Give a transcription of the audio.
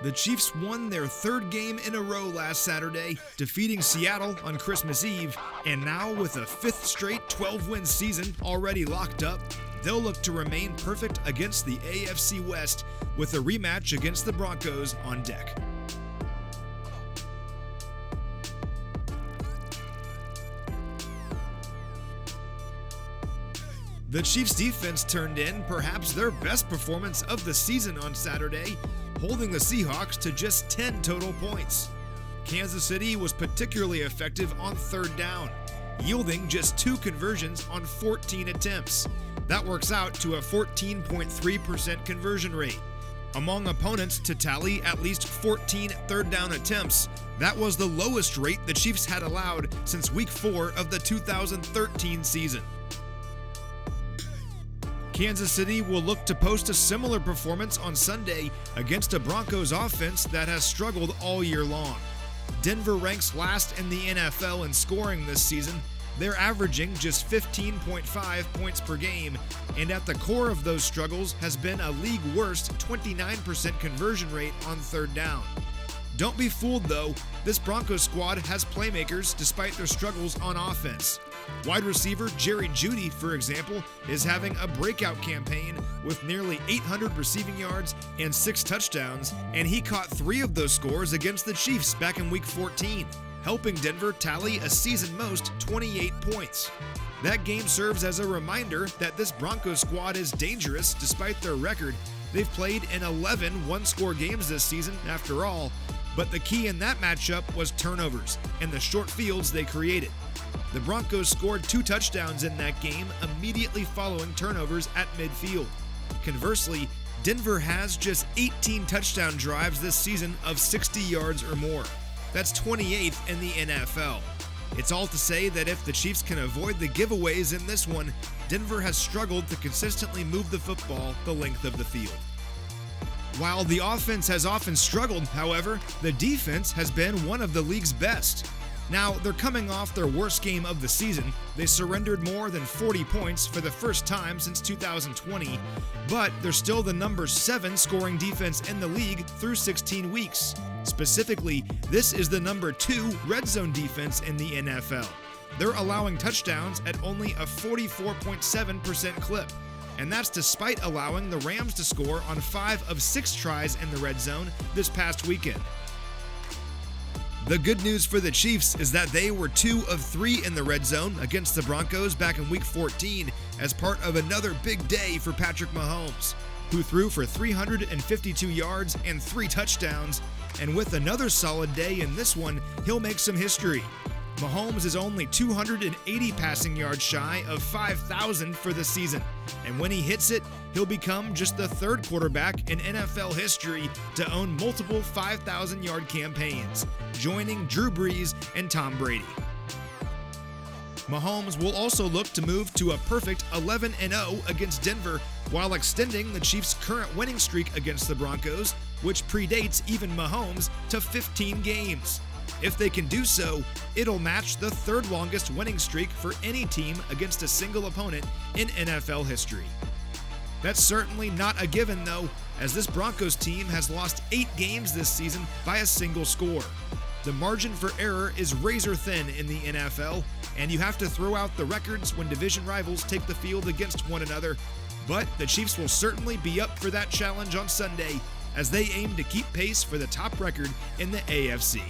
The Chiefs won their third game in a row last Saturday, defeating Seattle on Christmas Eve, and now with a fifth straight 12-win season already locked up, they'll look to remain perfect against the AFC West with a rematch against the Broncos on deck. The Chiefs' defense turned in perhaps their best performance of the season on Saturday, holding the Seahawks to just 10 total points. Kansas City was particularly effective on third down, yielding just 2 conversions on 14 attempts. That works out to a 14.3% conversion rate. Among opponents to tally at least 14 third down attempts, that was the lowest rate the Chiefs had allowed since Week 4 of the 2013 season. Kansas City will look to post a similar performance on Sunday against a Broncos offense that has struggled all year long. Denver ranks last in the NFL in scoring this season. They're averaging just 15.5 points per game, and at the core of those struggles has been a league-worst 29% conversion rate on third down. Don't be fooled though, this Broncos squad has playmakers despite their struggles on offense. Wide receiver Jerry Jeudy, for example, is having a breakout campaign with nearly 800 receiving yards and 6 touchdowns, and he caught 3 of those scores against the Chiefs back in Week 14, helping Denver tally a season-most 28 points. That game serves as a reminder that this Broncos squad is dangerous despite their record. They've played in 11 one-score games this season, after all, but the key in that matchup was turnovers and the short fields they created. The Broncos scored 2 touchdowns in that game immediately following turnovers at midfield. Conversely, Denver has just 18 touchdown drives this season of 60 yards or more. That's 28th in the NFL. It's all to say that if the Chiefs can avoid the giveaways in this one, Denver has struggled to consistently move the football the length of the field. While the offense has often struggled, however, the defense has been one of the league's best. Now, they're coming off their worst game of the season. They surrendered more than 40 points for the first time since 2020, but they're still the number 7 scoring defense in the league through 16 weeks. Specifically, this is the number 2 red zone defense in the NFL. They're allowing touchdowns at only a 44.7% clip, and that's despite allowing the Rams to score on 5 of 6 tries in the red zone this past weekend. The good news for the Chiefs is that they were 2 of 3 in the red zone against the Broncos back in Week 14 as part of another big day for Patrick Mahomes, who threw for 352 yards and 3 touchdowns, and with another solid day in this one, he'll make some history. Mahomes is only 280 passing yards shy of 5,000 for the season, and when he hits it, he'll become just the 3rd quarterback in NFL history to own multiple 5,000-yard campaigns, joining Drew Brees and Tom Brady. Mahomes will also look to move to a perfect 11-0 against Denver while extending the Chiefs' current winning streak against the Broncos, which predates even Mahomes, to 15 games. If they can do so, it'll match the 3rd longest winning streak for any team against a single opponent in NFL history. That's certainly not a given though, as this Broncos team has lost 8 games this season by a single score. The margin for error is razor thin in the NFL, and you have to throw out the records when division rivals take the field against one another, but the Chiefs will certainly be up for that challenge on Sunday as they aim to keep pace for the top record in the AFC.